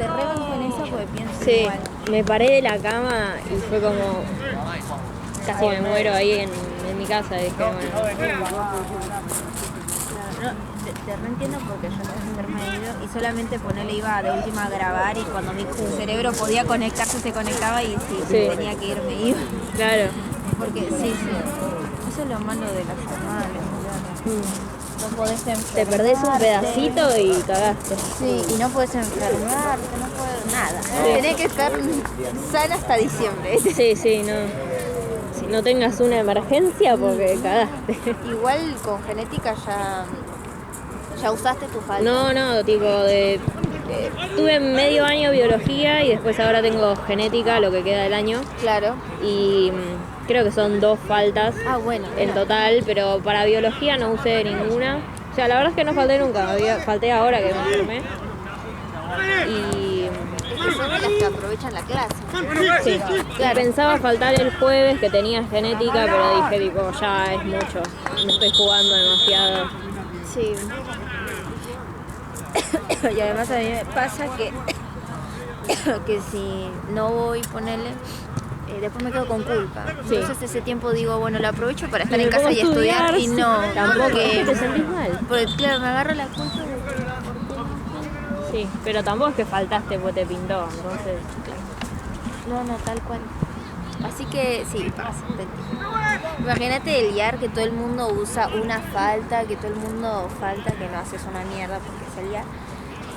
te rebanco en eso porque pienso Sí, igual. me paré de la cama y fue como... Casi me muero ahí en mi casa. Dije, bueno, No, te reentiendo porque yo también haberme ido y solamente ponerle iba de última a grabar y cuando mi cerebro podía conectarse se conectaba y si Sí. tenía que ir me iba. claro. Porque sí, eso es lo malo de la jornada de no podés enfermarte. Te perdés un pedacito y cagaste. Sí, y no podés enfermarte, no podés nada. Tenés que estar sana hasta diciembre. Sí, no. Si no tengas una emergencia porque cagaste. Igual con genética ya usaste tu falta. No, tipo tuve medio año biología y después ahora tengo genética, lo que queda del año. Claro. Y creo que son 2 faltas Bueno. en total, pero para biología no usé ninguna. O sea, la verdad es que no falté nunca, falté ahora que me enfermé. Y Es que son las que aprovechan la clase. sí, Claro. pensaba faltar el jueves que tenía genética, pero dije tipo, ya es mucho, me estoy jugando demasiado. Sí. Y además a mí me pasa que si no voy, ponerle, después me quedo con culpa. Sí. Entonces ese tiempo digo, bueno, lo aprovecho para estar Me en casa pongo y a estudiar, estudiar y no, tampoco porque te sentís mal. porque claro, me agarro la culpa de Sí, pero tampoco es que faltaste porque te pintó, entonces... no, tal cual. Así que sí, pasa. Te entiendo. Imagínate el IAR que todo el mundo usa una falta, que todo el mundo falta, que no haces una mierda porque es el IAR.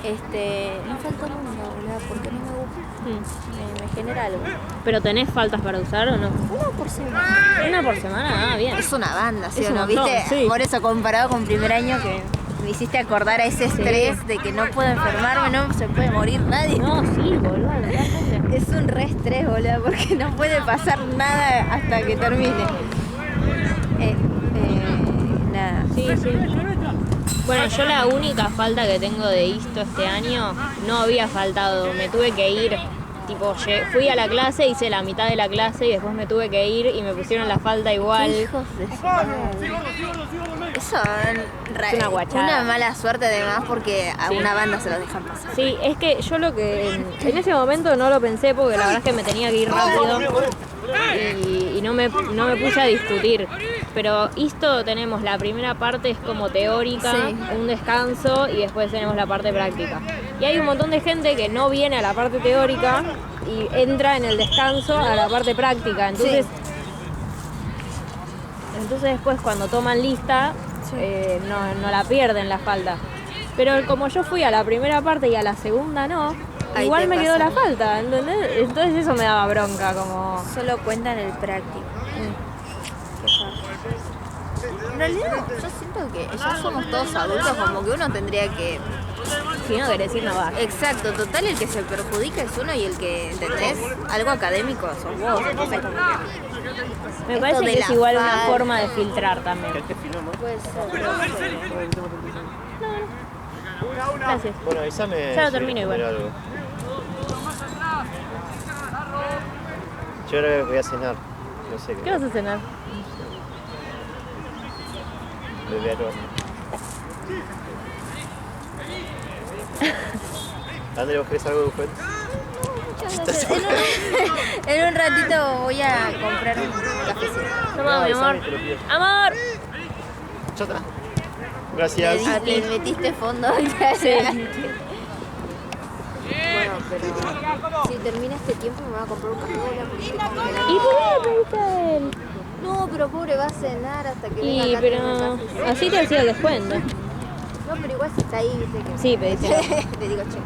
No falta nunca, boludo, porque no me gusta. Me genera algo. ¿Pero tenés faltas para usar o no? Una por semana. Una por semana, bien. Es una banda, ¿sí Es o un no? montón, ¿Viste? sí. Por eso comparado con primer año que me hiciste acordar a ese estrés de que no puedo enfermarme, no se puede morir nadie. No, sí, boludo, realmente. Es un re estrés, boludo, porque no puede pasar nada hasta que termine. Nada. Sí. Bueno, yo la única falta que tengo de Histo este año no había faltado, me tuve que ir. Tipo, fui a la clase, hice la mitad de la clase y después me tuve que ir y me pusieron la falta igual. Hijos de su madre. Eso Es una guachada. Una mala suerte además porque a una banda se los dejan pasar. Sí, es que yo lo que en ese momento no lo pensé porque la verdad es que me tenía que ir rápido y no me puse a discutir. Pero esto tenemos la primera parte es como teórica, Sí. un descanso y después tenemos la parte práctica. Y hay un montón de gente que no viene a la parte teórica y entra en el descanso a la parte práctica. Entonces, entonces después cuando toman lista no la pierden la falta. Pero como yo fui a la primera parte y a la segunda no, Ahí igual te me quedó pasa. la falta, ¿entendés? Entonces eso me daba bronca, como... Solo cuentan el práctico. Qué paja. En realidad yo siento que ya somos todos adultos, como que uno tendría que... Si no querés ir, no vas. Exacto, total el que se perjudica es uno y el que, ¿entendés? Algo académico sos vos, entonces como que... Me esto parece de que es la igual una falta. forma de filtrar también. Puede ser, pero no sé. Gracias. Bueno, avísame. Ya lo si termino querés igual. comer algo. Yo ahora voy a cenar. No sé ¿Qué vas a cenar? Bebé algo. André, ¿vos querés algo de buffet? En un ratito voy a comprar un cafecito. Toma, mi amor. avísame, te lo pido. ¡Amor! Chota. Gracias. Le metiste fondo. Sí. Bueno, pero si termina este tiempo me voy a comprar un café. ¿Y por qué le pediste a él? No, pero pobre va a cenar hasta que venga Y, acá. pero así te hacía el descuento. No, pero igual si está ahí, viste que... Sí, pediste. Le digo, che.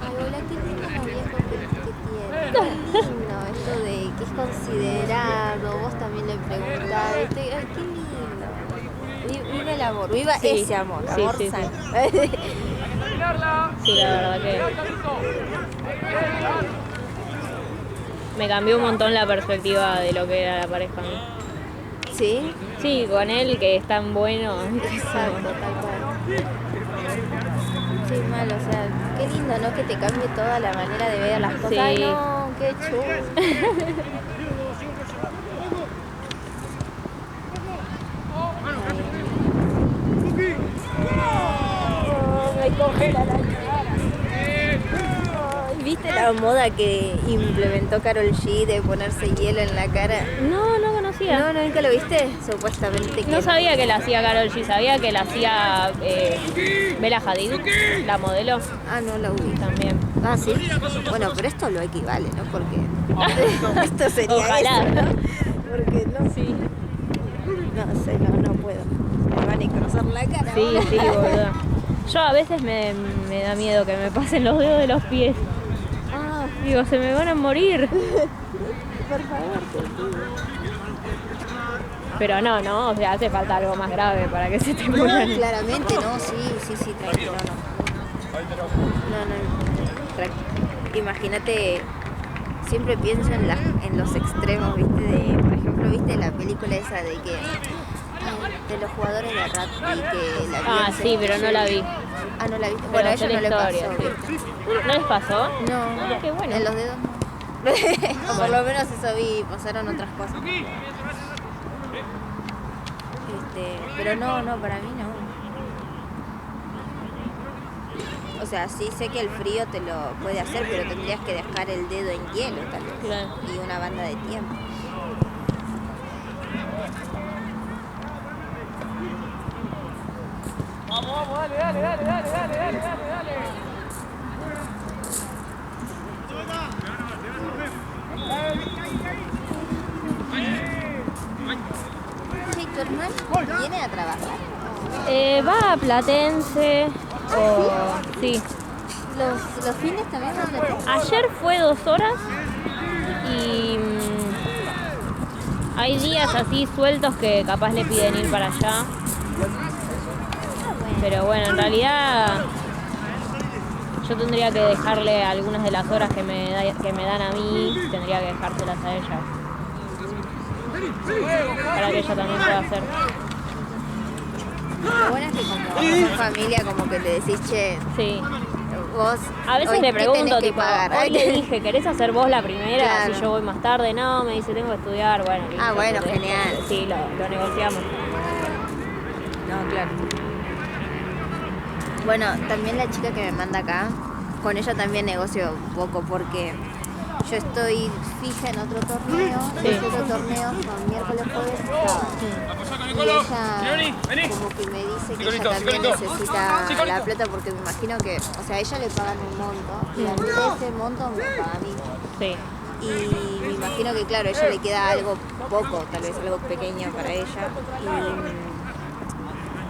Ay, hola, qué lindo los viejos que tienen. Qué lindo esto de que es considerado. Vos también le preguntás. Ay, qué lindo. Viva el amor, viva Sí. ese amor, Sí, amor sí, sano. Sí, la verdad que me cambió un montón la perspectiva de lo que era la pareja a mí. ¿Sí? Sí, con él que es tan bueno. Exacto, tal cual. Sí, mal, o sea, qué lindo, ¿no? Que te cambie toda la manera de ver las cosas. Sí. Ay, no, qué chulo. me congela la cara. Ay, ¿viste la moda que implementó Karol G de ponerse hielo en la cara? No, no conocía. No, ¿nunca lo viste? Supuestamente que No sabía que la hacía Karol G, sabía que la hacía Bella Hadid, la modelo. Ah, no la ubico. También. Ah, sí. Bueno, pero esto lo equivale, ¿no? Porque esto sería Ojalá. eso, ¿no? Porque no, Sí. no sé, no puedo. Me van a cruzar la cara. Sí, sí, boludo. Yo a veces me da miedo que me pasen los dedos de los pies. Ah, Digo, se me van a morir. por favor, te pido. Pero no, o sea, hace falta algo más grave para que se te No, mueran. claramente no, sí, tranquilo, no, tranquilo. Imagínate, siempre pienso en los extremos, ¿viste? Por ejemplo, ¿viste la película esa de que de los jugadores de rugby que la Ah, sí, pero no la vi. Ah, no la viste. Pero Bueno, a sé ella no la le pasó, historia, ¿viste? ¿No les pasó? No, Ah, qué bueno. en los dedos no. O por lo menos eso vi, pasaron otras cosas. Pero no, para mí no. O sea, sí sé que el frío te lo puede hacer, pero tendrías que dejar el dedo en hielo tal vez. Claro. Y una banda de tiempo. Che, ¿tu hermano viene a trabajar? Va a Platense. Sí. ¿Los fines también van a trabajar? Ayer fue 2 horas y hay días así sueltos que capaz le piden ir para allá. Pero bueno, en realidad yo tendría que dejarle algunas de las horas que me dan a mí, tendría que dejárselas a ella. Para que ella también pueda hacer. Lo bueno es que como son familia, como que le decís, che, Sí. vos A veces hoy, le ¿qué pregunto, tenés que tipo, pagar? hoy le dije, ¿querés hacer vos la primera? Claro. Si yo voy más tarde, no, me dice, tengo que estudiar, bueno. listo, Ah, bueno, entonces, genial. Sí, lo negociamos. No, claro. Bueno, también la chica que me manda acá, con ella también negocio un poco porque yo estoy fija en otro torneo, Sí. y ese otro torneo son miércoles, jueves y sábado. Y ella como que me dice que ella también necesita la plata porque me imagino que, o sea, a ella le pagan un monto y a mí ese monto me paga a mí. Sí. Y me imagino que, claro, a ella le queda algo poco, tal vez algo pequeño para ella.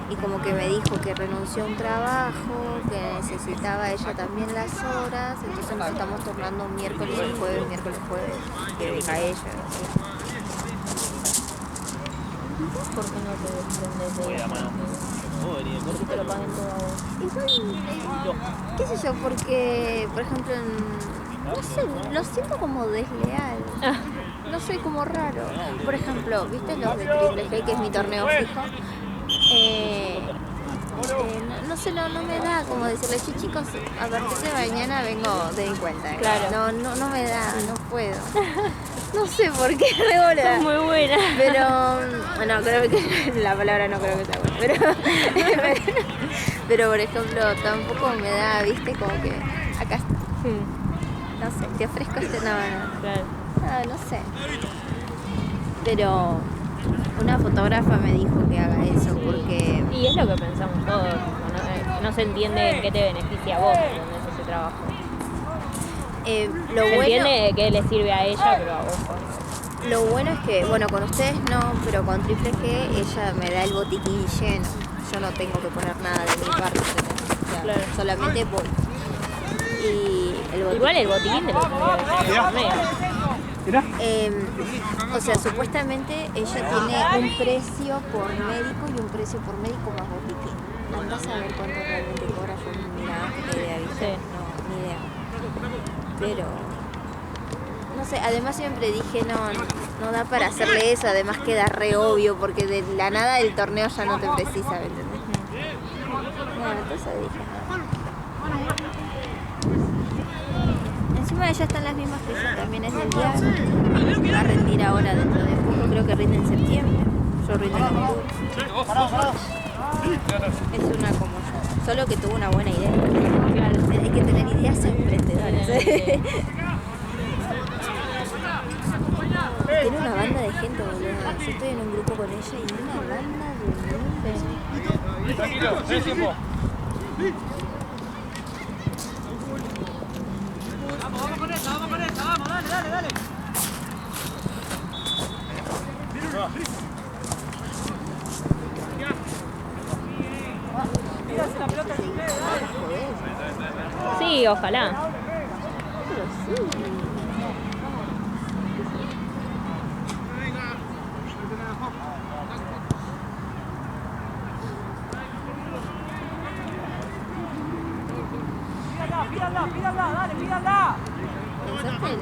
Y como que me dijo que renunció a un trabajo, que necesitaba ella también las horas, entonces nos estamos tornando un miércoles, jueves, que venga ella. ¿Sí? ¿Por qué no te desprendes de eso? Porque te lo paguen todo a vos. Igual, qué sé yo, porque, por ejemplo, no sé, lo siento como desleal. No soy como raro. Por ejemplo, ¿viste los de Triple G, que es mi torneo fijo? No sé, no me da como decirle, "Che, chicos, a partir de mañana vengo de mi cuenta". Claro. No me da, no puedo. No sé por qué regular. Sos muy buena. Pero, bueno, creo que la palabra no creo que sea buena. Pero por ejemplo, tampoco me da, viste, como que acá está. No sé, te ofrezco este, no. Claro. No sé. Pero una fotógrafa me dijo que haga eso porque Y es lo que pensamos todos. No se entiende en qué te beneficia a vos cuando es ese trabajo. lo Se bueno, entiende que le sirve a ella, pero a vos no. lo bueno es que, bueno, con ustedes no, pero con Triple G ella me da el botiquín lleno. Yo no tengo que poner nada de mi parte, o sea, Claro. solamente voy. Y el botiquín, Igual el botiquín te lo tendría que tener por medio. o sea, supuestamente ella tiene un precio por médico y un precio por médico más botiquín. Andás a ver cuánto realmente cobra, yo ni idea, ¿viste? Sí. No, ni idea. Pero, no sé, además siempre dije, no da para hacerle eso, además queda re obvio, porque de la nada del torneo ya no te precisa, ¿me entendés? Bueno, entonces dije, no. Encima ella está en las mismas que yo, también es del día, va a rendir ahora dentro de poco, creo que rinde en septiembre, yo rindo en octubre. Es una como yo. Solo que tuvo una buena idea. Claro. Hay que tener ideas emprendedoras. Tiene una banda de gente, boludo. Yo estoy en un grupo con ella y una banda de... Tranquilo, es tiempo. Vamos con esa, vamos, dale. Sí, ojalá. Pídala. ¿Pensaste en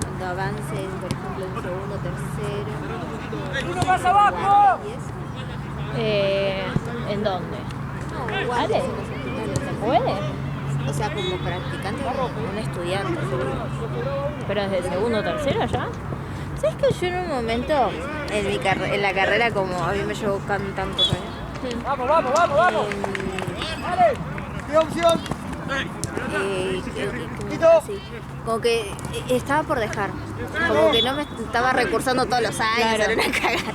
cuando avancen, por ejemplo, en segundo, tercero? ¡Uno más abajo! ¿Y eso? ¿En dónde? No, igual ¿Vale? en los hospitales. ¿Se puede? O sea, como practicante, un estudiante. ¿Pero desde el segundo o tercero ya? ¿Sabes que yo en un momento, en la carrera, como a mí me llevó tantos años, Vamos. Dale. ¿Qué opción? sí, como que estaba por dejar, como que no me estaba recursando todos los años, Claro. era una cagada.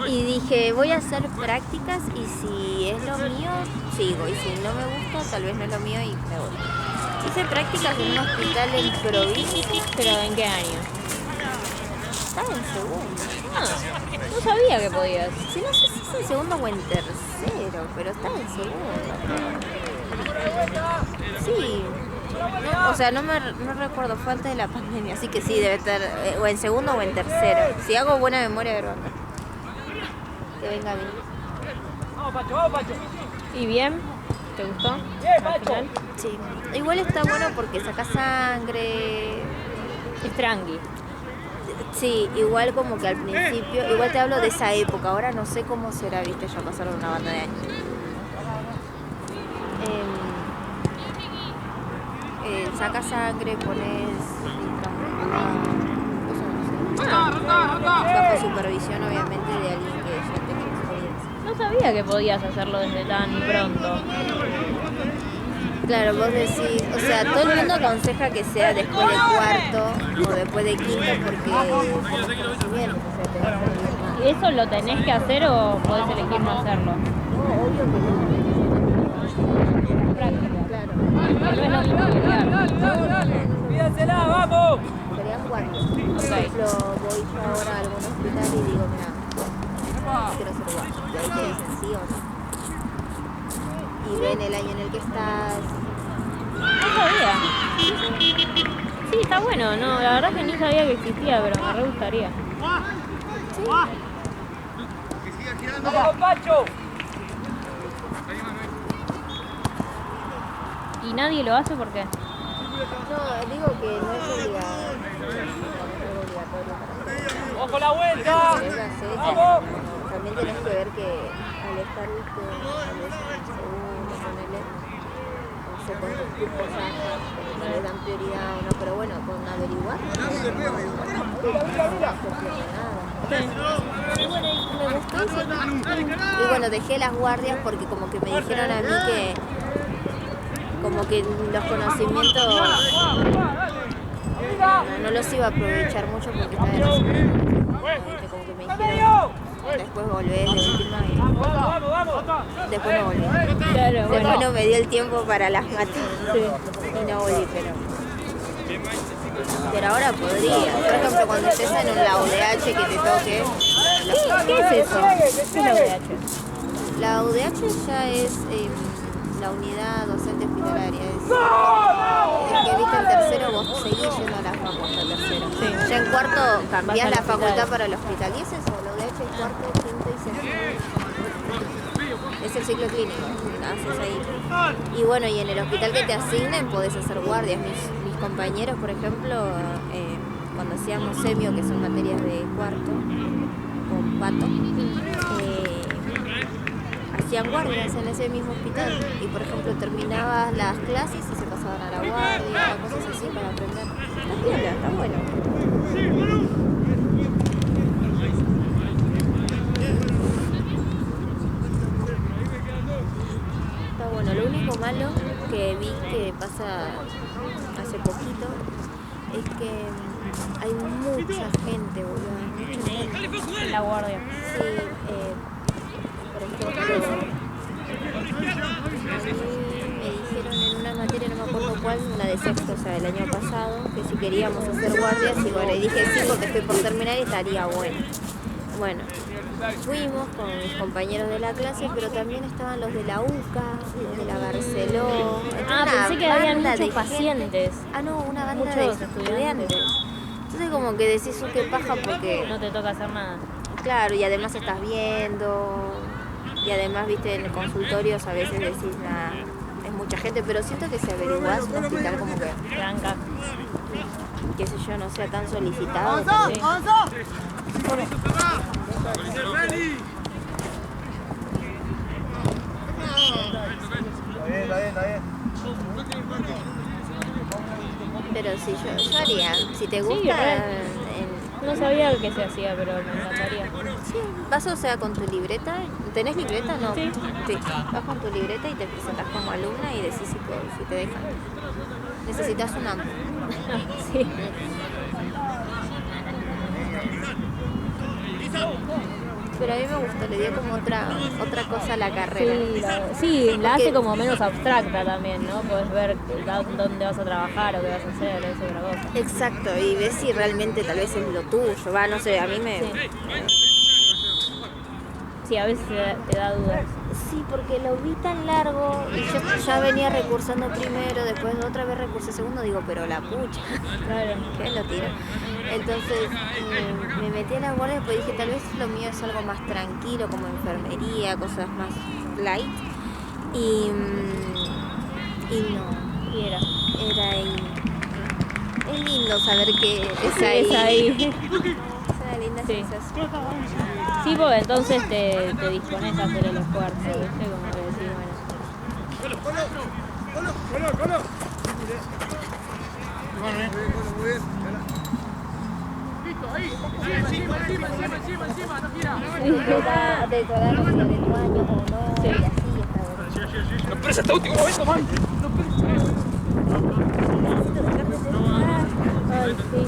Y dije, voy a hacer prácticas y si es lo mío, sigo. Y si no me gusta, tal vez no es lo mío y me voy. Hice prácticas en un hospital en provincia. ¿Pero en qué año? Estaba en segundo. Ah, no sabía que podías. Sí, no sé si es en segundo o en tercero, pero estaba en segundo. Sí. No, o sea, no recuerdo, falta de la pandemia, así que sí, debe estar o en segundo o en tercero. Si hago buena memoria, a ver, banca. Que venga bien. Vamos, Pacho. ¿Y bien? ¿Te gustó? Bien, al Pacho. final? Sí. Igual está bueno porque saca sangre. Es tranqui. Sí, igual como que al principio, igual te hablo de esa época, ahora no sé cómo será, viste, ya pasaron una banda de años. Saca sangre, pones bajo supervisión obviamente de alguien que ya tenga experiencia. No sabía que podías hacerlo desde tan pronto. Claro, vos decís, o sea, todo el mundo aconseja que sea después de cuarto o después de quinto porque tenés conocimiento, o sea, te va a servir más. ¿Y eso lo tenés que hacer o podés elegir no hacerlo? No, obvio que no. Práctica. Claro. No es lo mismo que guiar. Pídensela, vamos. Serían guardias. Por ejemplo, voy yo ahora a algún hospital y digo, mira, quiero ser guardia. Y ahí te dicen sí o no. Y ven el año en el que estás. No sabía. Sí, está bueno. No, la verdad que ni sabía que existía, pero me re gustaría. Vamos, Pacho. ¿Y nadie lo hace por qué? No, digo que no es obligatorio para hacer. Ojo la vuelta. Querés la hacer, Vamos. también tenés que ver que al estar, viste, tal vez en el segundo, ponele, no sé cuántos cupos haya, que le dan prioridad o no, pero bueno, con averiguar, no se pierde nada. Y bueno, y me gustó eso. Y bueno, dejé las guardias porque como que me dijeron a mí que como que los conocimientos no los iba a aprovechar mucho porque estaba en la como que me dijeron después volvés de última y después no volví. Claro, Después no me dio el tiempo para las matas y no volví, pero ahora podría. Por ejemplo, cuando estés en un la UDH que te toque. ¿Qué es eso? ¿Qué es la UDH? La UDH ya es la unidad docente hospitalaria. Es que viste en tercero, vos seguís yendo a la facultad tercero. Sí. Ya en cuarto cambiás Vas al la hospital. facultad para el hospital. Y es eso, la UDH es cuarto, quinto y sexto. Es el ciclo clínico, haces ahí. Y bueno, y en el hospital que te asignen podés hacer guardias. Mis compañeros, por ejemplo, cuando hacíamos semio, que son materias de cuarto, con pato, hacían guardias en ese mismo hospital. Y por ejemplo, terminabas las clases y se pasaban a la guardia, cosas así para aprender. Está piola, está bueno. Bueno, lo único malo que vi que pasa hace poquito es que hay mucha gente, boludo. Mucha gente. En la guardia. Sí, por ejemplo, a mí me dijeron en una materia, no me acuerdo cuál, una de sexto, o sea, del año pasado, que si queríamos hacer guardias, y bueno, y dije sí porque estoy por terminar y estaría bueno. Bueno, fuimos con mis compañeros de la clase, pero también estaban los de la UCA, los de la Barceló. Ah, una pensé que había banda muchos de pacientes. gente. Ah, no, una banda Muchos de estudiantes. estudiantes. Entonces como que decís, qué paja porque... No te toca hacer nada. Claro, y además estás viendo, y además, viste, en consultorios a veces decís, nada, es mucha gente, pero siento que si averiguás un hospital como que, Tranca. qué sé yo, no sea tan solicitado. ¡Avanza! tal vez. ¡Avanza! Está bien, está bien. Pero sí, yo haría, si te gusta, Sí, re. en- No sabía que se hacía, pero me encantaría. sí, vas o sea con tu libreta, ¿tenés libreta? No. Sí. Sí, vas con tu libreta y te presentas como alumna y decís si te dejan. Necesitas un AMPO. Sí. Pero a mí me gustó, le dio como otra cosa a la carrera. Sí, la Porque- hace como menos abstracta también, ¿no? Podés ver dónde vas a trabajar o qué vas a hacer, eso es otra cosa. Exacto, y ves si realmente tal vez es lo tuyo. Va, no sé, a mí me... Sí, a veces te da dudas. Sí, porque lo vi tan largo y yo ya venía recursando primero, después otra vez recursé segundo, digo, pero la pucha, Claro. ¿qué lo tiro? Entonces me metí a la guardia y después dije, tal vez lo mío es algo más tranquilo, como enfermería, cosas más light. Y no, Y era. era ahí. Es lindo saber que es Sí, ahí. es ahí. Es una linda Sí. sensación. Sí, porque entonces te dispones a hacer el esfuerzo, ¿viste? Como que decís, bueno. Muy bien. Listo, ahí. Encima, no gira. De tu año o no, Sí. y así está bueno. No presa hasta último momento, man. Ay, sí.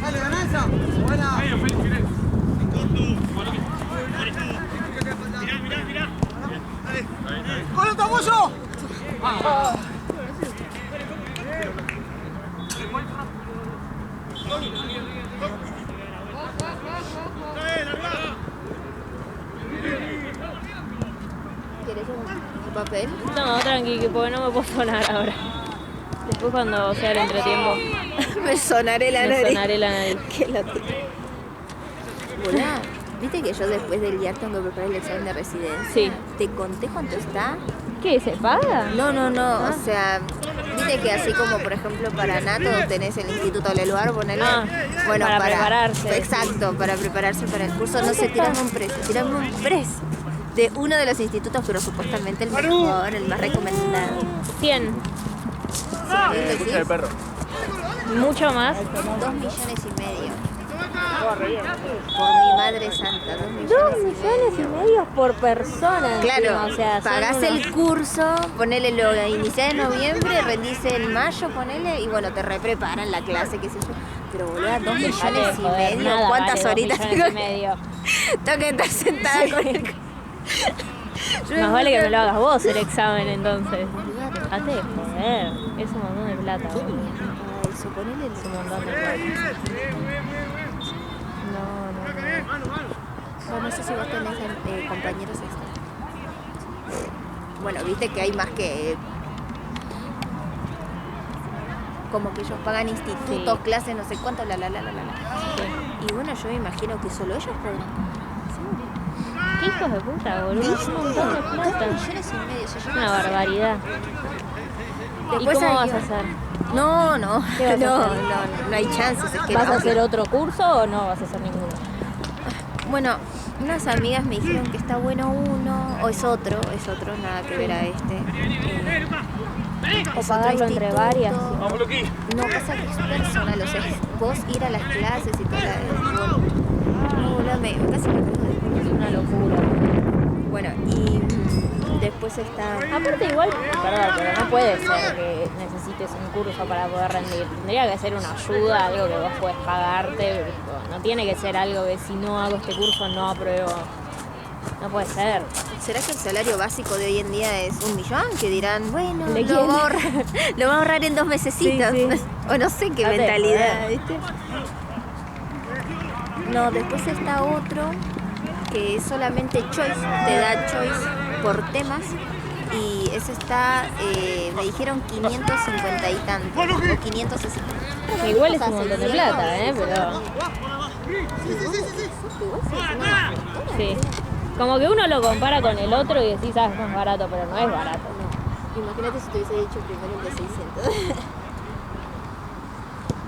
Dale, ganancia. Buena. Mirá. ¡Con el tabollo! ¿Quieres un papel? No, tranqui, que porque no me puedo sonar ahora. Después cuando sea el entretiempo, Me sonaré la me nariz. sonaré la nariz. Qué loquito. Hola, ¿viste que yo después del IAR tengo que preparar el examen de residencia? Sí. ¿Te conté cuánto está? ¿Qué? ¿Se paga? No, o sea, viste que así como por ejemplo para Nato tenés el Instituto Leluar, ponele. Ah, bueno, para prepararse. Exacto, para prepararse para el curso. No sé, tirame un precio de uno de los institutos, pero supuestamente el mejor, el más recomendado. 100. ¿Sí? El perro. Mucho más. 2,5 millones. Por mi madre santa, 2,5 millones. por persona. Claro, encima, o sea, son pagás unos- el curso, ponele lo iniciás en noviembre, rendís en mayo, ponele, y bueno, te repreparan la clase, qué sé yo. Pero boludo, 2 Dejate de millones y joder, medio, nada ¿cuántas vale 2 horitas millones tengo y medio. tengo que estar sentada con el... Yo Más me vale que puse- me lo hagas vos el examen entonces. Boluda, Dejate de joder. Es un montón de plata. ¿qué boludo. mierda eso? Ponele Es un montón de plata. No sé si vos tenés compañeros extras. Bueno, viste que hay más que... como que ellos pagan institutos, Sí. clases, no sé cuánto, la. Sí. Y bueno, yo me imagino que solo ellos podrán. ¿Qué hijos de puta, boludo? Es un montón de 2 plata. millones y medio. Es una barbaridad. ¿Y Después cómo hay- vas a hacer? No, ¿Qué vas a hacer? no hay chances. Es que ¿Vas a aunque- hacer otro curso o no vas a hacer ninguno? Bueno, unas amigas me dijeron que está bueno uno, o es otro, nada que ver a este. O es pagarlo otro entre instituto. varias. Vamos, Luqui. No, pasa que es personal, o sea, es vos ir a las clases y toda no, boludo, casi me cago de culo, es una locura. Bueno, y después está... Aparte igual, perdón, pero no puede ser que necesites un curso para poder rendir. Tendría que ser una ayuda, algo que vos podés pagarte. No tiene que ser algo que si no hago este curso no apruebo. No puede ser. ¿Será que el salario básico de hoy en día es 1 millón? Que dirán, bueno, ¿De lo quién? va a ahorrar, lo va a ahorrar en 2 mesecitos. Sí, sí. O no sé qué No te mentalidad, jodas. ¿viste? No, después está otro que es solamente choice, te da choice por temas y ese está, me dijeron 550 y tanto, o 560. Que igual es O sea, un montón de 600. plata, pero... Igual sí, es una fortuna. Sí. Como que uno lo compara con el otro y decís, ah, es más barato, pero no es barato. No. Imagínate si te hubiese dicho primero el de 600.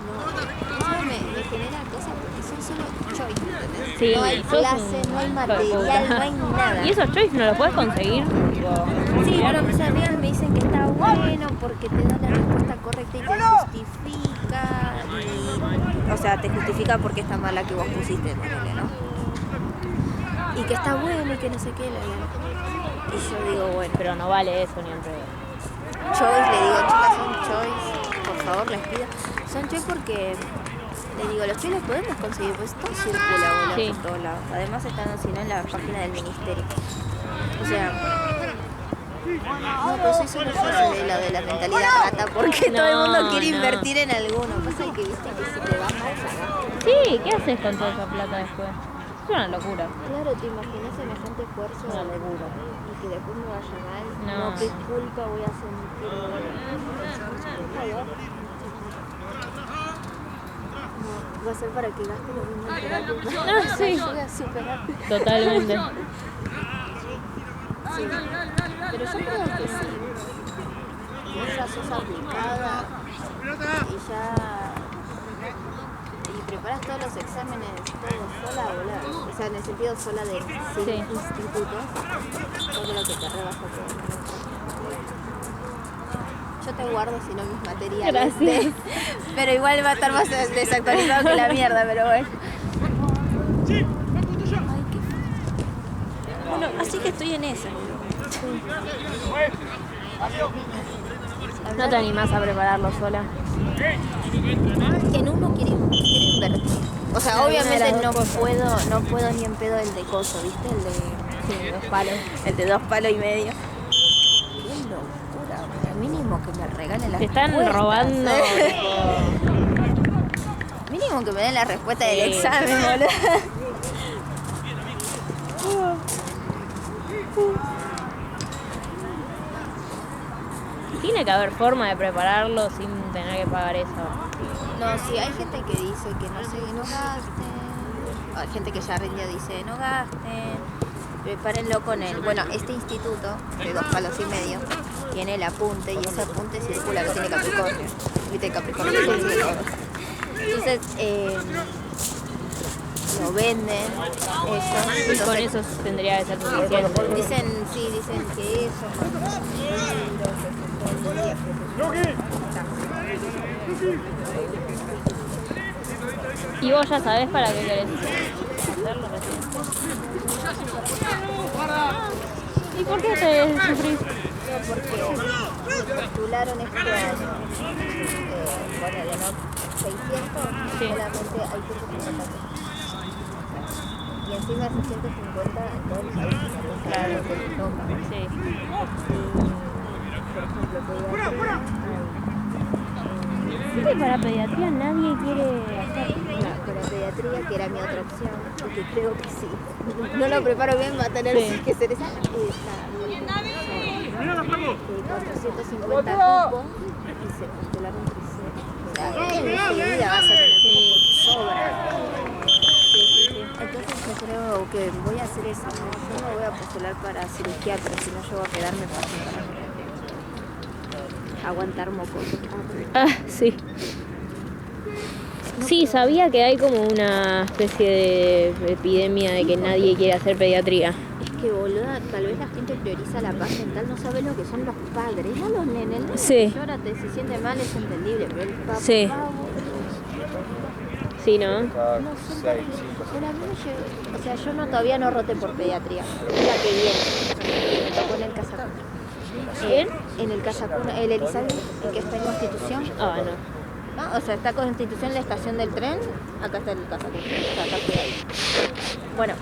No, eso me genera cosas porque son solo choice, ¿entendés? Sí, no hay sos clase, un no hay hijo de material, puta. no hay nada. ¿Y esos choice no los puedes conseguir? Tipo, Sí, bueno, mis amigas me dicen que está bueno porque te da la respuesta correcta y te justifica. Y, o sea, te justifica porque está mala que vos pusiste, ponele, ¿no? Y que está bueno y que no sé qué. Y yo digo, bueno, pero no vale eso ni en pedo. choice, le digo, chicas, son choice, por favor, les pido. Son choice porque, le digo, los choice los podemos conseguir, pues todo circula, boludo, Sí. por todos lados. Además están, si no, en la página del ministerio. O sea... No, pues eso no es de la mentalidad rata, porque todo el mundo No, quiere no. invertir en alguno. Pasa que viste que si te va mal, cagás. Sí, ¿qué haces con toda esa plata después? Es una locura. Claro, te imaginas semejante esfuerzo Una locura. y que después me vaya mal. No. No, qué culpa voy a sentir. No, va a ser para que gaste lo mismo en terapia. Ah, sí. Ayuda a superar. Totalmente. Sí. Pero yo creo que sí. Vos ya sos aplicada y ya... Y preparas todos los exámenes todo sola, boludo. O sea, en el sentido sola de Sí. instituto. Yo creo que te rebasa todo. Yo te guardo si no mis materiales. Gracias. Pero igual va a estar más desactualizado que la mierda, pero bueno. Ay, qué... Bueno, así que estoy en eso. No te animás a prepararlo sola. En uno quiero invertir. O sea, Alguna de obviamente las no dos cosas. puedo ni en pedo el de coso, ¿viste? El de Sí, 2 palos. el de 2 palos y medio. Qué locura, boludo. Mínimo que me regalen las Te están respuestas. robando. Mínimo que me den la respuesta del Sí. examen, boludo. Tiene que haber forma de prepararlo sin tener que pagar eso. No, sí, hay gente que dice que no sé, no gasten. Hay gente que ya rindió, dice, no gasten. Prepárenlo con él. Bueno, este instituto de 2 palos y medio tiene el apunte y ese apunte circula, lo tiene Capricornio. Viste, Capricornio consigue todo. Entonces, lo venden, eso. Y con eso tendría que ser suficiente. Dicen que eso, Y vos ya sabés para qué querés hacerlo recién. ¿Y por qué te sufrís? porque postularon este año, ponele, ¿no? 600, Sí. solamente hay 150. Y encima de 650 en todo el país, Claro. lo que te toca. Sí. Por ejemplo, pediatría, Sí, para pediatría nadie quiere hacer. para pediatría, que era mi otra opción, porque creo que sí. No lo preparo bien, va a tener Sí. que ser esa. 450 cupos y se postularon 300. O sea, enseguida vas a tener cupos porque sobra. Entonces yo creo que voy a hacer eso, ¿no? Yo no voy a postular para cirugía, pero si no yo voy a quedarme para aguantar mocos. Ah, sí. Sí, sabía que hay como una especie de epidemia de que nadie quiere hacer pediatría. Es que boluda, tal vez la gente prioriza la paz mental, no sabe lo que son los padres, no los nenes. El nene Sí. que llora, se siente mal, es entendible, pero el papá, Sí. Sí, ¿no? no son terribles. Pero a mí me llegó, o sea, yo no, todavía no roté por pediatría, es la que viene, me tocó en el Casacuna. En el Casacuna, el Elizabeth, el que está en Constitución. Ah, no. ¿No? O sea, está Constitución, la estación del tren, acá está el Casacuna, o sea, acá estoy ahí. Bueno,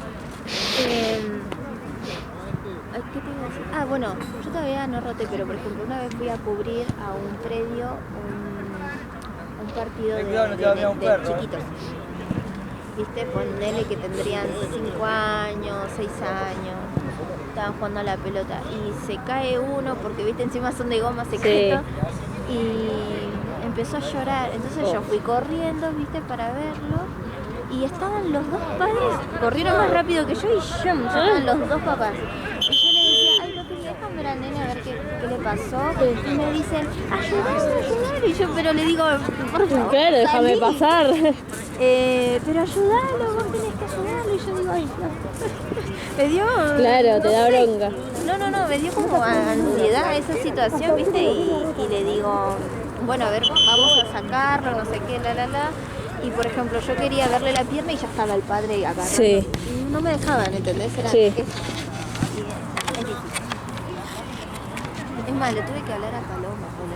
ay, ¿qué te iba a decir? Ah, bueno, yo todavía no roté, pero por ejemplo, una vez fui a cubrir a un predio un partido de chiquitos. ¿Viste? Ponele que tendrían 5 años, 6 años, estaban jugando a la pelota y se cae uno porque, viste, encima son de goma, se cae y empezó a llorar. Entonces yo fui corriendo, viste, para verlo y estaban los dos padres, corrieron más rápido que yo y estaban los dos papás. Y yo le decía, ay papi, déjame ver al nene a ver qué le pasó. Y me dicen, ayudar. Y yo, pero le digo, por favor, Claro, déjame salí. pasar. Pero ayudalo, vos tenés que ayudarlo. Y yo digo, ay, no. Me dio... Claro, te da sé. bronca. No, me dio como ansiedad esa situación, ¿viste? Y le digo, bueno, a ver, vamos a sacarlo, no sé qué, la. Y por ejemplo, yo quería verle la pierna y ya estaba el padre acá. Sí. Y no me dejaban, ¿entendés? Era, Sí. es más, le tuve que hablar a Paloma, porque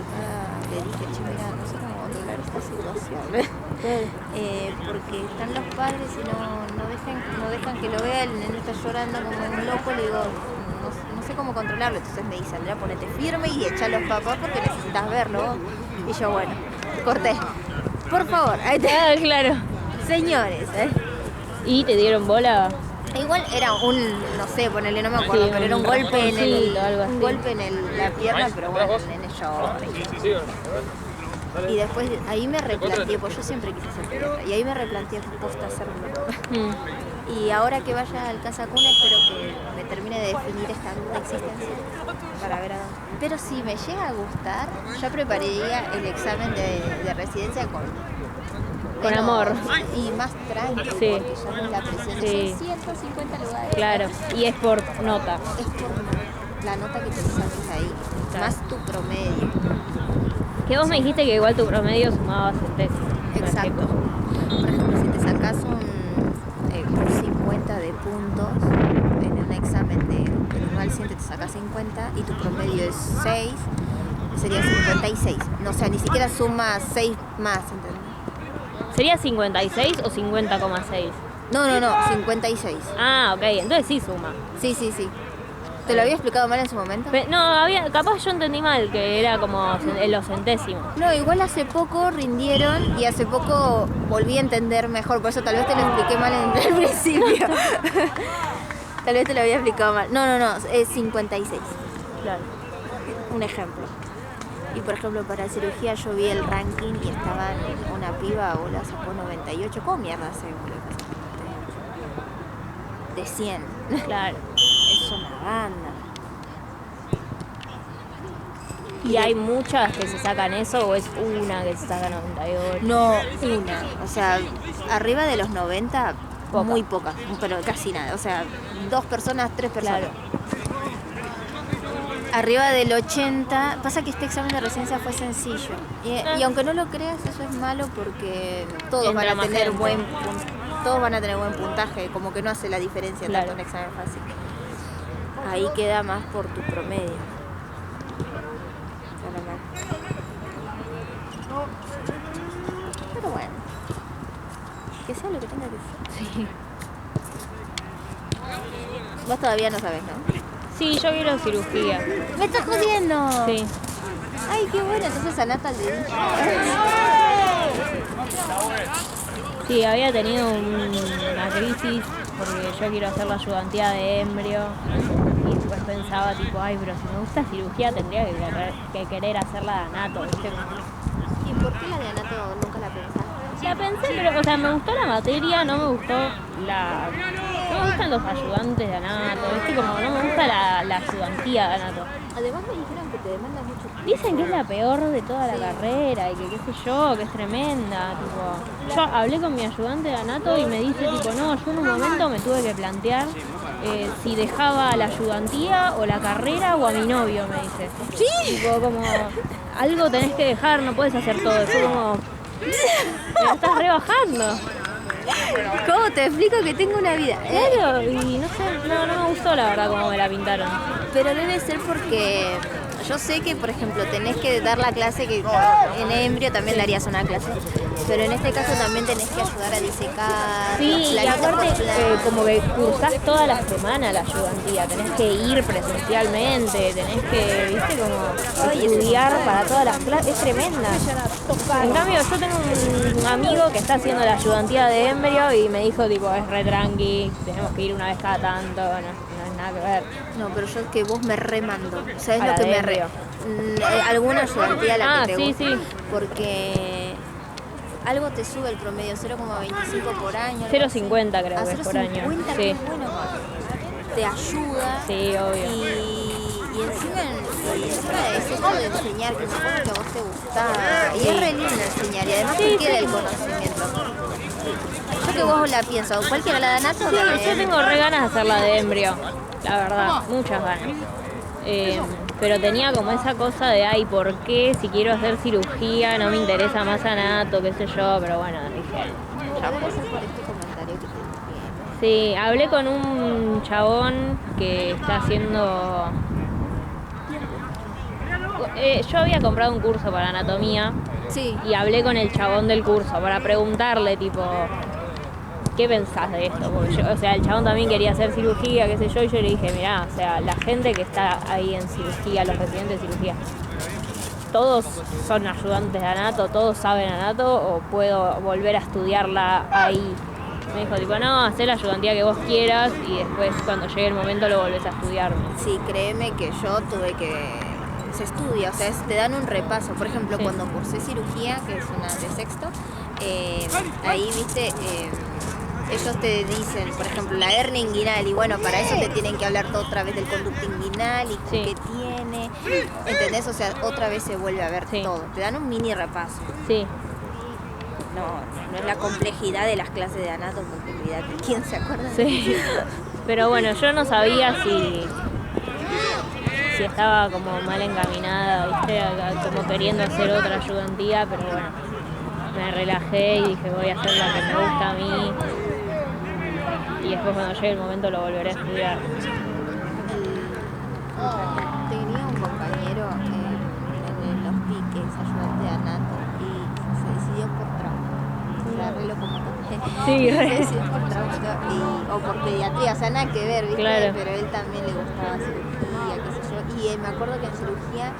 le dije, che, mira, no sé cómo controlar esta situación. Porque están los padres y no dejan que lo vea, el nene está llorando como un loco, le digo, no sé cómo controlarlo. Entonces me dice, Andrea, ponete firme y echa a los papás porque necesitas verlo. Y yo, bueno, corté. Por favor, ahí está. Ah, claro. Señores, ¿Y te dieron bola? igual era no sé, ponele, no me acuerdo, Sí, pero era un un golpe en algo así. un golpe en la pierna, pero bueno, el nene llora. Y después ahí me replanteé, pues yo siempre quise ser pediatra, y ahí me replanteé posta hacerlo. Y ahora que vaya al Casacuna espero que me termine de definir esta duda existencial para ver a dónde. Pero si me llega a gustar, yo prepararía el examen de residencia con menos- amor. y más tranquilo, Sí. porque ya no es la presión. Sí. Son 150 lugares. Claro. Y es por nota. Es por la nota que te saques ahí, Claro. más tu promedio. Que vos me dijiste que igual tu promedio sumaba centésimos. Exacto. Por ejemplo, si te sacas un 50 de puntos en un examen de 1 al 100 te sacas 50 y tu promedio es 6, sería 56. No, o sea, ni siquiera sumas 6 más, ¿entendés? ¿Sería 56 o 50,6? No, 56. Ah, ok, entonces sí suma. Sí. ¿Te lo había explicado mal en su momento? No, capaz yo entendí mal, que era como en los centésimos. No, igual hace poco rindieron y hace poco volví a entender mejor, por eso tal vez te lo expliqué mal en el principio. Tal vez te lo había explicado mal. No, es 56. Claro. Un ejemplo. Y por ejemplo, para cirugía yo vi el ranking y estaban una piba, la sacó 98. ¿Cómo mierda se de 100? Claro. Es una banda. ¿Y hay muchas que se sacan eso o es una que se saca 98? No, una. O sea, arriba de los 90, Poca. muy pocas, pero casi nada. O sea, 2 personas, 3 personas. Claro. Arriba del 80, pasa que este examen de residencia fue sencillo. Y aunque no lo creas, eso es malo porque todos Entra van a más tener gente. todos van a tener buen puntaje, como que no hace la diferencia Claro. tanto un examen fácil. Ahí queda más por tu promedio. Nada más. Pero bueno, que sea lo que tenga que ser. Sí. Vos todavía no sabés, ¿no? Sí, yo quiero cirugía. ¡Me estás jodiendo! Sí. Ay, qué bueno, entonces a Nata le dije. Sí, había tenido una crisis porque yo quiero hacer la ayudantía de embrio y después pensaba tipo, ay, pero si me gusta cirugía tendría que querer hacerla de anato, ¿viste? ¿Y por qué la de Anato nunca la pensaste? La pensé, pero, o sea, me gustó la materia, no me gustó no me gustan los ayudantes de anato, ¿viste? Como no me gusta la ayudantía de anato. Además me dijeron que te demandan mucho tiempo. Dicen que es la peor de toda la carrera y que qué sé yo, que es tremenda, tipo. Yo hablé con mi ayudante de anato y me dice tipo, no, yo en un momento me tuve que plantear si dejaba la ayudantía o la carrera o a mi novio, me dice. ¿Sí? Tipo, como, algo tenés que dejar, no puedes hacer todo. Yo como, me la estás rebajando. ¿Cómo te explico que tengo una vida? Claro, y no sé, no me gustó la verdad cómo me la pintaron. Pero debe ser porque yo sé que, por ejemplo, tenés que dar la clase que en embrio también darías una clase, pero en este caso también tenés que ayudar a disecar. Sí, los y planitos aparte por plan. como que cursás toda la semana la ayudantía, tenés que ir presencialmente, tenés que, viste, como estudiar para todas las clases, es tremenda. En cambio, yo tengo un amigo que está haciendo la ayudantía de embrio y me dijo, tipo, es re tranqui, tenemos que ir una vez cada tanto, no es nada que ver. No, pero yo que vos me remando. ¿Sabes A lo la que de me embrio. alguna ayudantía a la que te sí, gusta? sí. Porque algo te sube el promedio, 0,25 por año. 0,50 creo que es por año. 0,50, Sí. qué bueno. Te ayuda. Sí, obvio. Y encima es esto de enseñar, que me acuerdo que a vos te gustaba. Y es re lindo enseñar, y además te queda el conocimiento. Yo que vos la pienso, cualquiera la de Anato o la de Yo tengo re ganas de hacer la de embrio, la verdad, muchas ganas. Pero tenía como esa cosa de, ay, ¿por qué? Si quiero hacer cirugía, no me interesa más anato, qué sé yo, pero bueno, dije, ya Debe fue. ser por este comentario que te dije. Sí, hablé con un chabón que está haciendo... yo había comprado un curso para anatomía Sí. y hablé con el chabón del curso para preguntarle, tipo, ¿qué pensás de esto? Porque yo, o sea, el chabón también quería hacer cirugía, qué sé yo, y yo le dije, mirá, o sea, la gente que está ahí en cirugía, los residentes de cirugía, ¿todos son ayudantes de anato, todos saben anato o puedo volver a estudiarla ahí? Me dijo, tipo, no, hacé la ayudantía que vos quieras y después cuando llegue el momento lo volvés a estudiar. Sí, créeme que yo tuve que... Se estudia, o sea, te dan un repaso. Por ejemplo, Sí. cuando cursé cirugía, que es una de sexto, ahí, viste, ellos te dicen, por ejemplo, la hernia inguinal, y bueno, para eso te tienen que hablar todo otra vez del conducto inguinal y Sí. qué tiene, ¿entendés? O sea, otra vez se vuelve a ver Sí. todo. Te dan un mini repaso. Sí, No es la complejidad de las clases de anato, porque olvídate, ¿quién se acuerda? sí. Pero bueno, yo no sabía si estaba como mal encaminada, ¿viste? Como queriendo hacer otra ayudantía, pero bueno, me relajé y dije voy a hacer la que me gusta a mí y después cuando llegue el momento lo volveré a estudiar. Tenía un compañero en los piques, ayudante de anato, y se decidió por trauma. O sea, re loco como Sí, se re. decidió por trauma o por pediatría, o sea, nada que ver, ¿viste? Claro. Pero él también le gustaba cirugía, qué sé yo. Y me acuerdo que en cirugía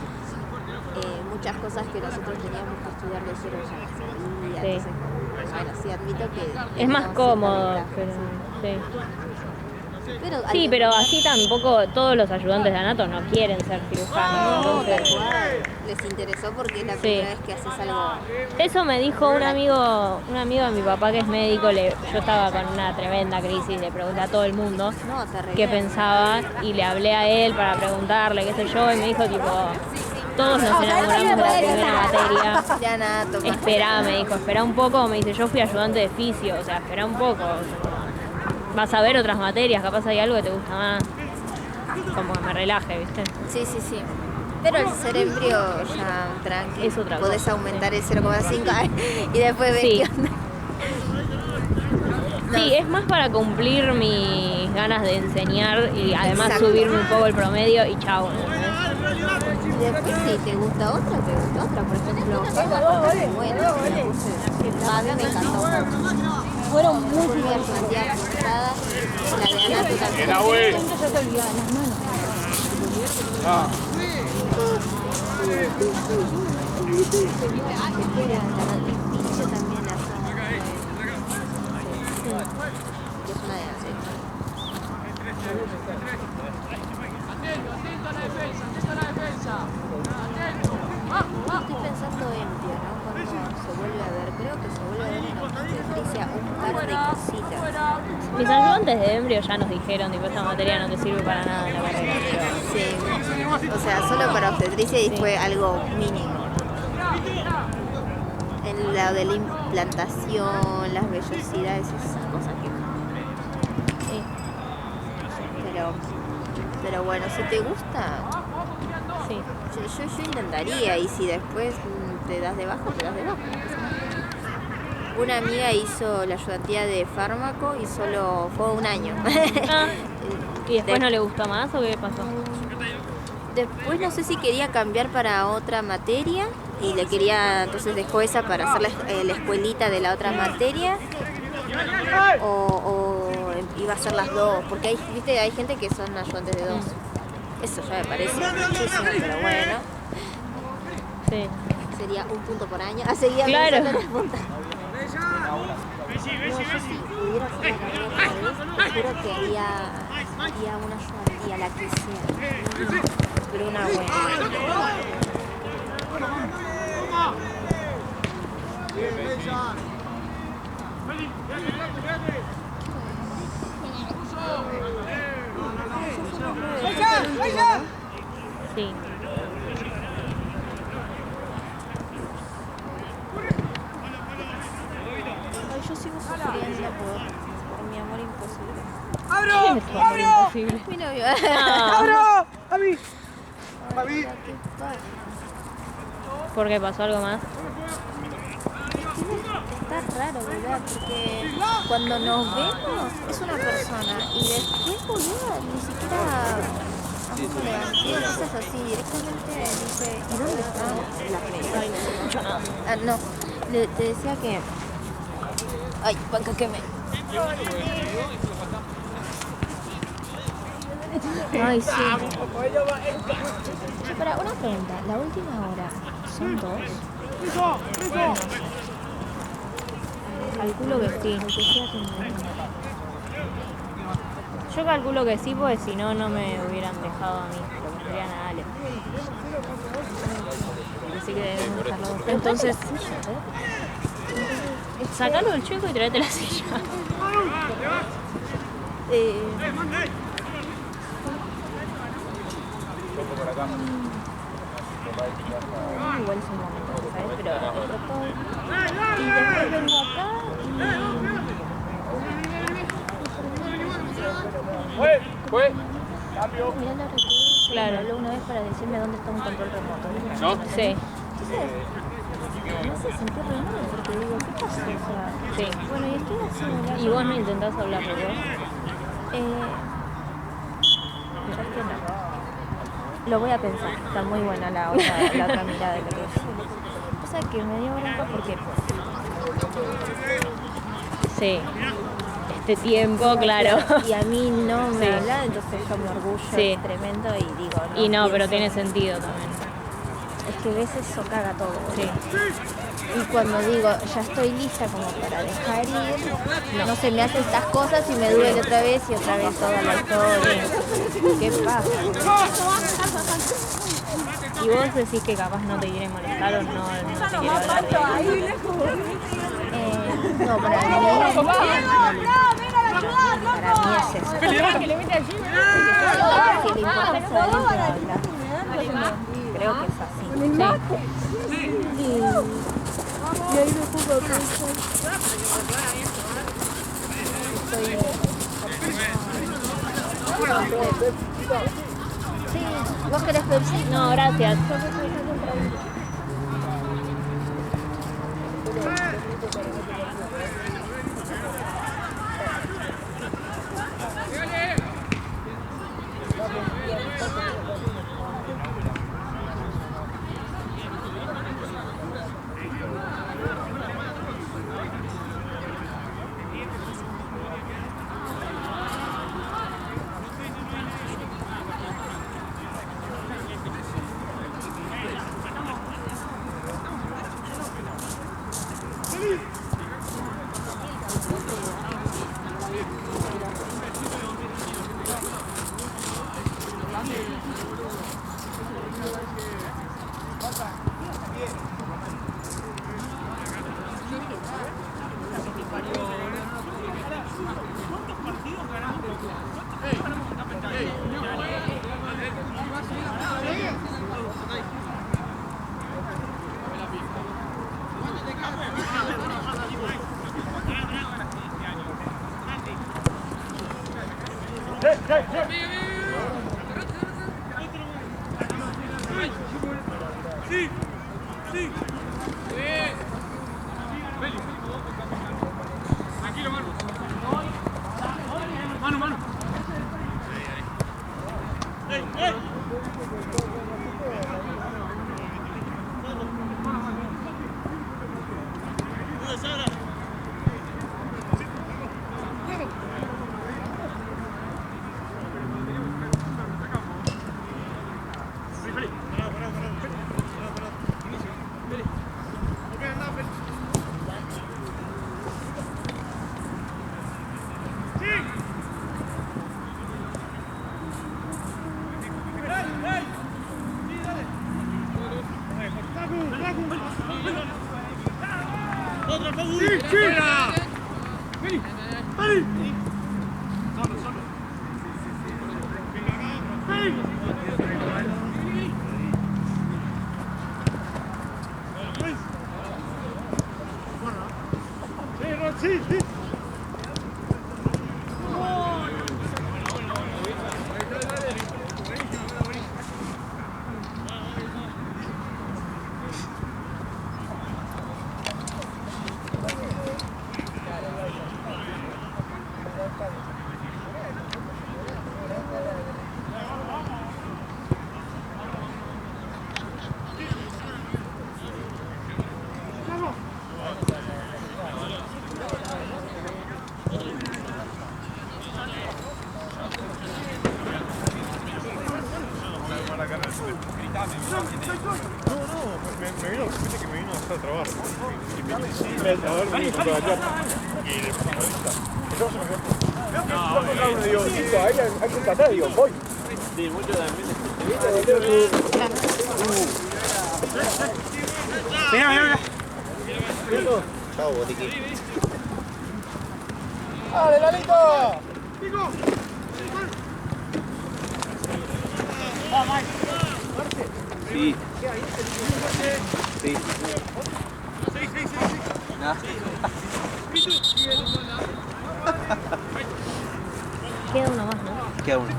muchas cosas que nosotros teníamos que estudiar de cero ya las sabía. Sí. Entonces, bueno, sí admito que... Es más no, cómodo, cierta pero ventaja. sí. Pero Sí, al- pero así tampoco todos los ayudantes de anato no quieren ser cirujanos, No, tal entonces... cual. Les interesó porque es la primera vez que haces algo... Eso me dijo un amigo de mi papá que es médico, yo estaba con una tremenda crisis, le pregunté a todo el mundo No, te qué revienta. pensaba y le hablé a él para preguntarle, qué sé yo, y me dijo tipo, todos nos enamoramos de la primera materia. De anato. Esperá, me dijo, espera un poco, me dice, yo fui ayudante de fisio, o sea, espera un poco. Vas a ver otras materias, capaz hay algo que te gusta más. Como que me relaje, ¿viste? Sí, sí, sí. Pero el cerebro ya tranqui. Es otra Podés cosa, aumentar el 0,5 y después ves Sí. qué onda. Sí, es más para cumplir mis ganas de enseñar y además Exacto. subirme un poco el promedio y chao. ¿entendés? Y después si te gusta otra, te gusta otra. Por ejemplo, bueno, a mí me encantó. Fueron muy planteadas, la de anato también. Estoy pensando en ¿no? Cuando se vuelve a ver, creo que se vuelve a ver en obstetricia un par de cositas. Mis ayudantes de embrio ya nos dijeron, tipo, esta materia no te sirve para nada en la carrera. Sí, o sea, solo para obstetricia y fue algo mínimo. En la de la implantación, las vellosidades, esas cosas que... Sí. pero bueno, si te gusta, Sí. yo intentaría, y si después te das de baja, te das de baja. Una amiga hizo la ayudantía de fármaco y solo fue un año. Ah, ¿y después no le gustó más o qué pasó? Después no sé si quería cambiar para otra materia y le quería, entonces dejó esa para hacer la escuelita de la otra materia o iba a hacer las dos, porque hay gente que son ayudantes de dos. Eso ya me parece muchísimo, pero bueno, Sí. sería un punto por año. Seguía Claro. pensando en el punto. No, yo si pudiera hacer la carrera otra vez, te juro que haría una ayudantía, la que sea. Pero una buena. Bien, Bella. Sí. Ay, yo sigo sufriendo por mi amor imposible. ¡Abro! Es ¡Abro! imposible. Mi novio. Ah, ¡Abro! ¡Javi! ¡Javi! Mira, ¿qué pasa? ¿por qué pasó algo más? Está raro, ¿verdad? Porque cuando nos vemos es una persona y después, boludo, ni siquiera vamos a levantar cosas así. Directamente dice, ¿y dónde está la playa? Ay, no se escucha nada. Ah, no, te decía que... Ay, banca que me... Ay, sí. Para una pregunta, la última hora, ¿son dos? Calculo que sí. Porque sea que no. Yo calculo que sí, porque si no, no me hubieran dejado a mí. Lo pondrían a Ale. Así que debemos estar los dos. Entonces, sacalo del chueco y tráete la silla. Igual es un momento, ¿sabes? Pero estoy... Y después vengo acá Fue. Cambio. y... Mirando a recursos, Claro. me habló una vez para decirme dónde está un control remoto. ¿No? Sí, Entonces, me hace sentir re mal porque digo, ¿qué pasó? O sea, sí. bueno, y estoy haciendo... ¿Y vos no intentás hablar de vos? ¿Sabes qué? No. Lo voy a pensar, está muy buena la otra mirada de lo que decís. O sea que me dio bronca porque Sí. Este tiempo, claro. y a mí no me Sí. habla, entonces yo me orgullo Sí. tremendo y digo, no. Y no, pero pienso. tiene sentido también. Es que a veces eso caga todo. Sí. Y cuando digo, ya estoy lista como para dejar ir, no se me hacen estas cosas y me duele otra vez y otra vez toda la historia. ¿Qué pasa? ¿Y vos decís que capaz no te quiere molestar o no te quiere hablar de No, para mí es eso. Si le importa a alguien te habla. Creo que es así. Y ahí me pongo a pensar. Sí, ¿vos querés Pepsi? No, gracias. Sí, sí. Tranquilo, mano. Mano, mano. Sí, sí. Me vino, viste que me vino a hacer trabajo. Y me quise a ver mi contra la capa. Y de entonces me quedó. Digo, listo, hay que tratar, digo, voy. Sí, mucho también. Mira, mira, mira. Chao, botiquín. ¡Dale, Lalito! ¡Pico! ¡Ah, Mike! Sí. Sí. Queda uno más, ¿no? Queda uno.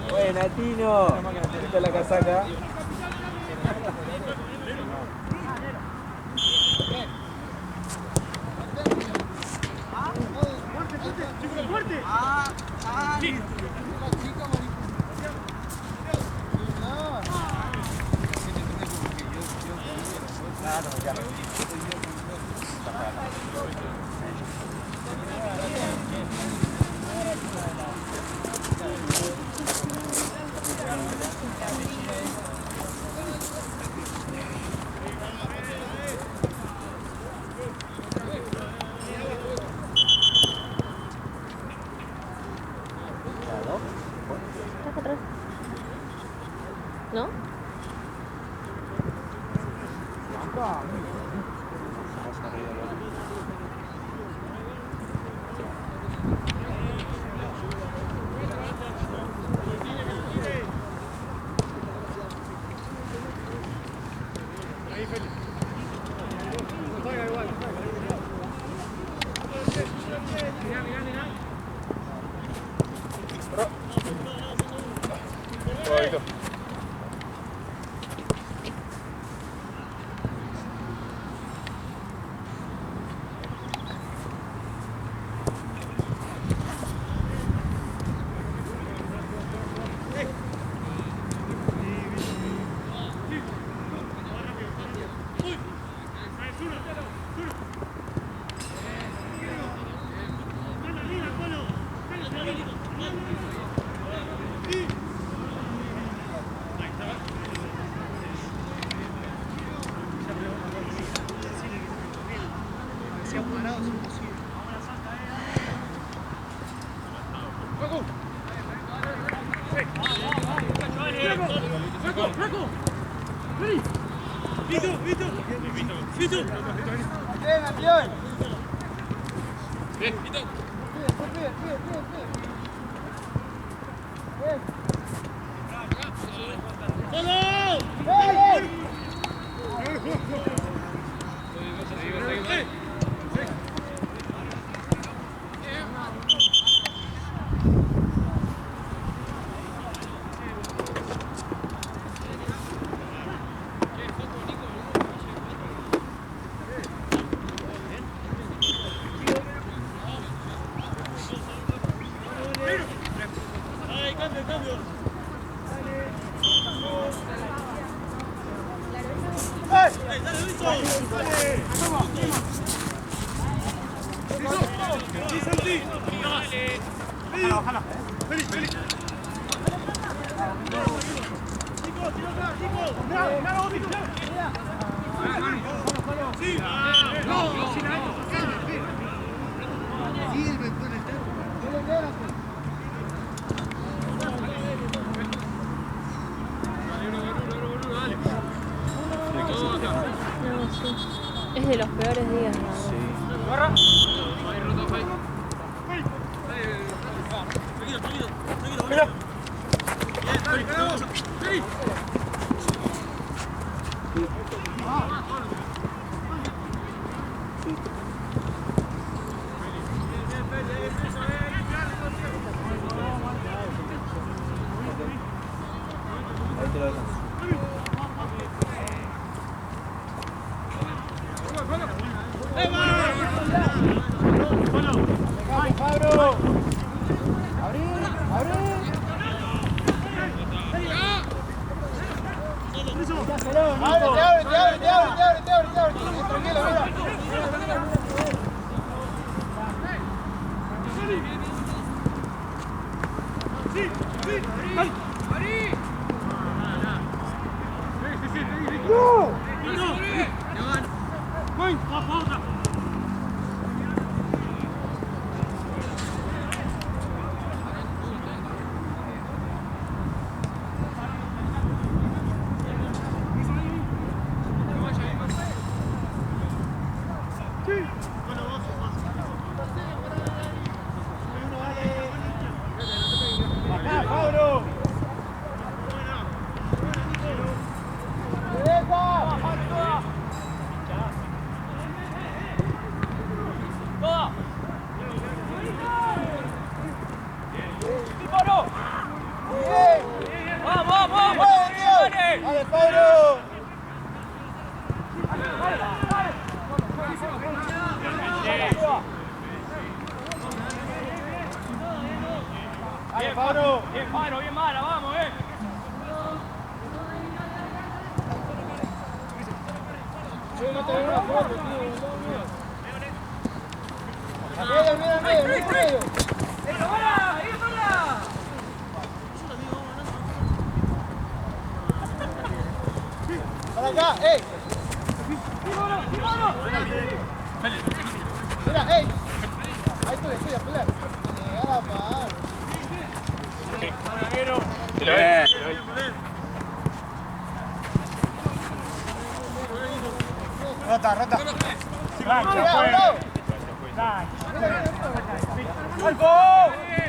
Buena, Tino. Esta es la casaca. ¡Fuerte! Sí. ¿No? Es de los peores días, ¿no? Para acá, ey. Mira, ey. Ahí tú, estoy a pelear. A la par. Rota, rota. ¡Algo!